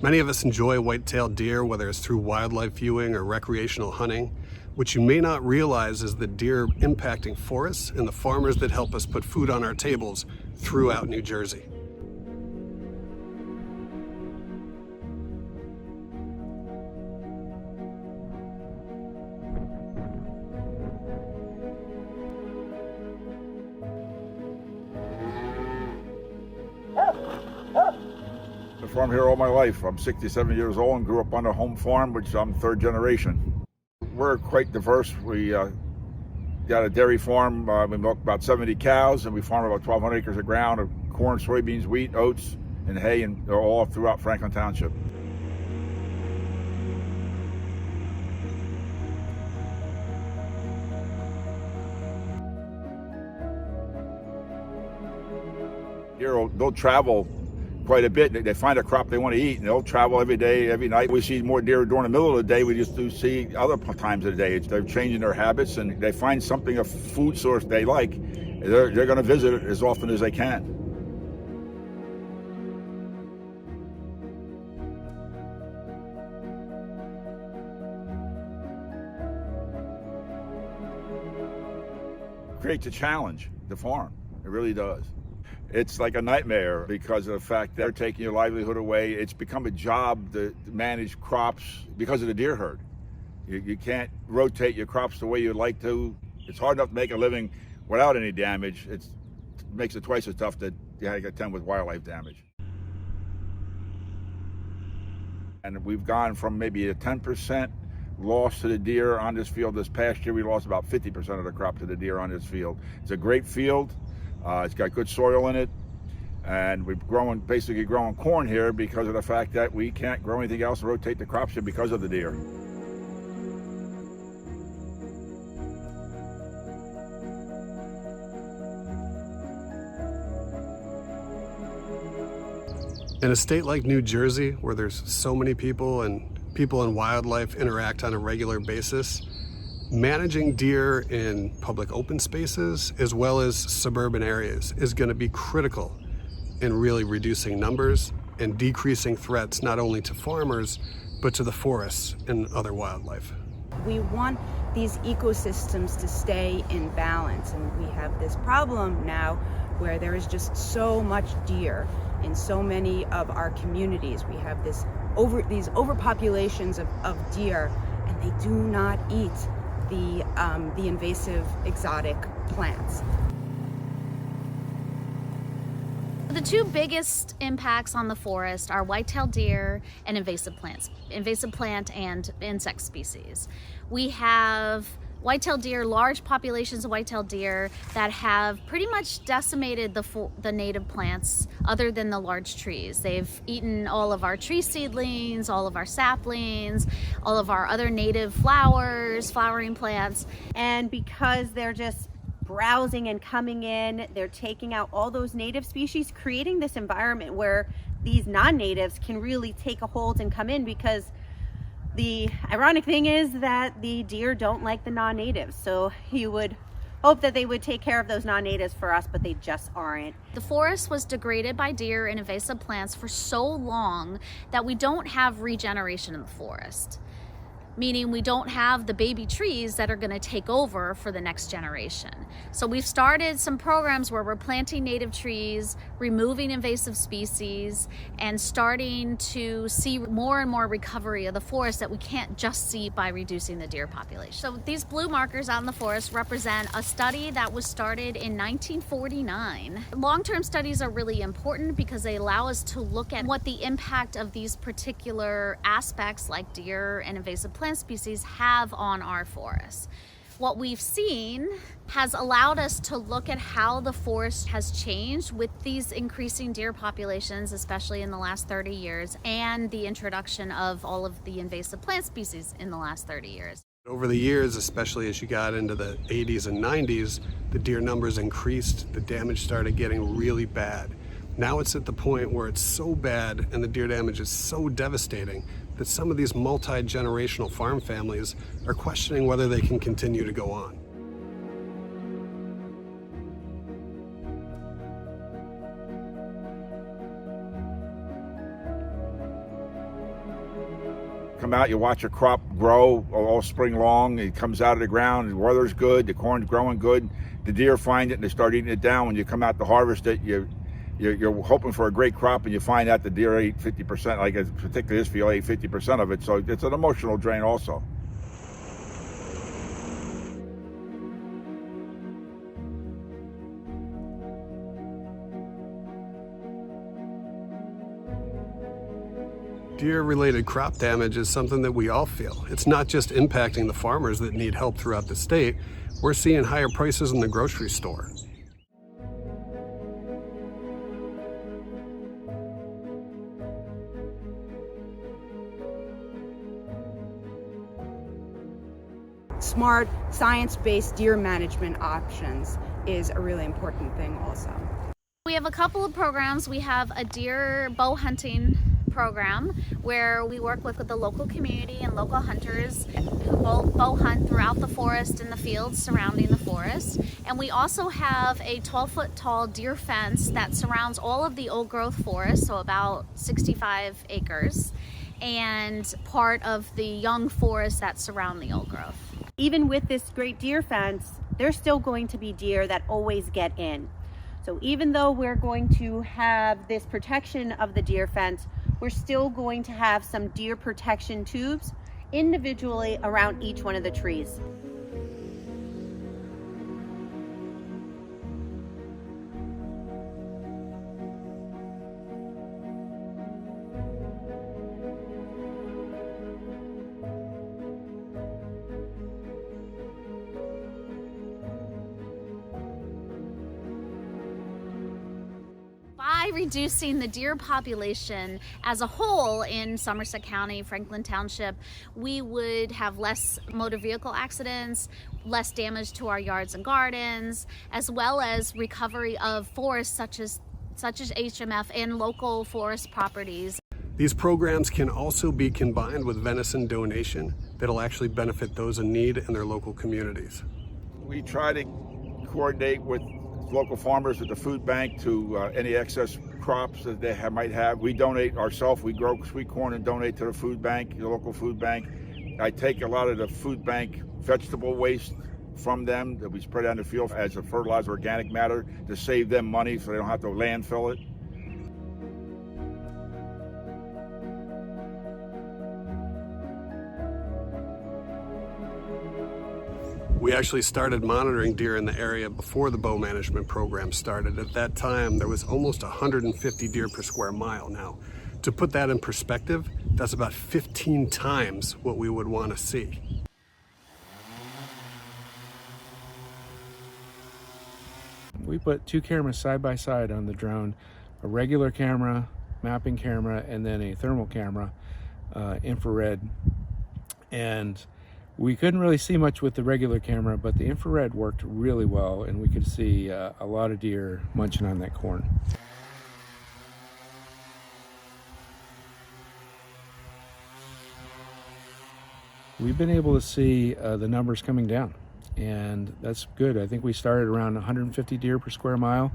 Many of us enjoy white-tailed deer, whether it's through wildlife viewing or recreational hunting. What you may not realize is that deer are impacting forests and the farmers that help us put food on our tables throughout New Jersey. I've farmed here all my life. I'm 67 years old and grew up on a home farm, which I'm third generation. We're quite diverse. We got a dairy farm. We milk about 70 cows, and we farm about 1,200 acres of ground of corn, soybeans, wheat, oats, and hay, and they're all throughout Franklin Township. Here, they'll travel quite a bit. They find a crop they want to eat, and they'll travel every day, every night. We see more deer during the middle of the day. We just do see other times of the day. They're changing their habits, and they find something, a food source they like. They're going to visit it as often as they can. It creates a challenge to farm. It really does. It's like a nightmare because of the fact that they're taking your livelihood away. It's become a job to manage crops because of the deer herd. You can't rotate your crops the way you'd like to. It's hard enough to make a living without any damage. It makes it twice as tough to contend with wildlife damage. And we've gone from maybe a 10% loss to the deer on this field. This past year, we lost about 50% of the crop to the deer on this field. It's a great field. It's got good soil in it, and we're basically growing corn here because of the fact that we can't grow anything else and rotate the crops here because of the deer. In a state like New Jersey, where there's so many people and people and wildlife interact on a regular basis, managing deer in public open spaces as well as suburban areas is going to be critical in really reducing numbers and decreasing threats not only to farmers but to the forests and other wildlife. We want these ecosystems to stay in balance, and we have this problem now where there is just so much deer in so many of our communities. We have these overpopulations of deer, and they do not eat the invasive exotic plants. The two biggest impacts on the forest are white-tailed deer and invasive plant and insect species. We have white-tailed deer, large populations of white-tailed deer that have pretty much decimated the native plants other than the large trees. They've eaten all of our tree seedlings, all of our saplings, all of our other native flowers, flowering plants. And because they're just browsing and coming in, they're taking out all those native species, creating this environment where these non-natives can really take a hold and come in, because the ironic thing is that the deer don't like the non-natives. So you would hope that they would take care of those non-natives for us, but they just aren't. The forest was degraded by deer and invasive plants for so long that we don't have regeneration in the forest. Meaning we don't have the baby trees that are going to take over for the next generation. So we've started some programs where we're planting native trees, removing invasive species, and starting to see more and more recovery of the forest that we can't just see by reducing the deer population. So these blue markers out in the forest represent a study that was started in 1949. Long-term studies are really important because they allow us to look at what the impact of these particular aspects like deer and invasive plant species have on our forests. What we've seen has allowed us to look at how the forest has changed with these increasing deer populations, especially in the last 30 years, and the introduction of all of the invasive plant species in the last 30 years. Over the years, especially as you got into the 80s and 90s, the deer numbers increased, the damage started getting really bad. Now it's at the point where it's so bad and the deer damage is so devastating that some of these multi-generational farm families are questioning whether they can continue to go on. come out, you watch a crop grow all spring long. It comes out of the ground, the weather's good, the corn's growing good. The deer find it and they start eating it down. When you come out to harvest it, you're hoping for a great crop, and you find out the deer ate 50%, like particularly this field ate 50% of it. So it's an emotional drain also. Deer-related crop damage is something that we all feel. It's not just impacting the farmers that need help throughout the state. We're seeing higher prices in the grocery store. Smart, science-based deer management options is a really important thing also. We have a couple of programs. We have a deer bow hunting program where we work with the local community and local hunters who bow hunt throughout the forest and the fields surrounding the forest. And we also have a 12-foot tall deer fence that surrounds all of the old growth forest, so about 65 acres, and part of the young forest that surround the old growth. Even with this great deer fence, there's still going to be deer that always get in. So even though we're going to have this protection of the deer fence, we're still going to have some deer protection tubes individually around each one of the trees. By reducing the deer population as a whole in Somerset County, Franklin Township, we would have less motor vehicle accidents, less damage to our yards and gardens, as well as recovery of forests such as HMF and local forest properties. These programs can also be combined with venison donation that'll actually benefit those in need in their local communities. We try to coordinate with local farmers at the food bank to any excess crops that they might have. We donate ourselves. We grow sweet corn and donate to the food bank, the local food bank. I take a lot of the food bank vegetable waste from them that we spread out in the field as a fertilizer, organic matter, to save them money so they don't have to landfill it. We actually started monitoring deer in the area before the bow management program started. At that time, there was almost 150 deer per square mile. Now, to put that in perspective, that's about 15 times what we would want to see. We put two cameras side by side on the drone, a regular camera, mapping camera, and then a thermal camera, infrared. And we couldn't really see much with the regular camera, but the infrared worked really well, and we could see a lot of deer munching on that corn. We've been able to see the numbers coming down, and that's good. I think we started around 150 deer per square mile,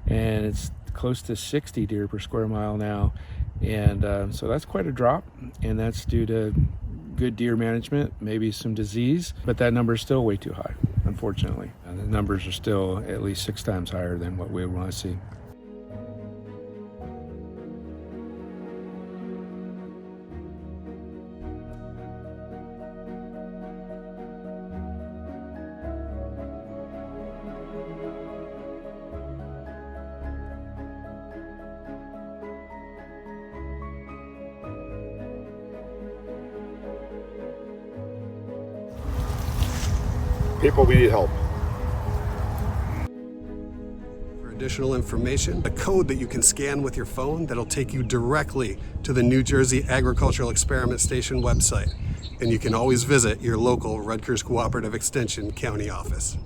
and it's close to 60 deer per square mile now. And so that's quite a drop, and that's due to good deer management, maybe some disease, but that number is still way too high, unfortunately. And the numbers are still at least 6 times higher than what we want to see. People, we need help. For additional information, a code that you can scan with your phone that'll take you directly to the New Jersey Agricultural Experiment Station website. And you can always visit your local Rutgers Cooperative Extension County office.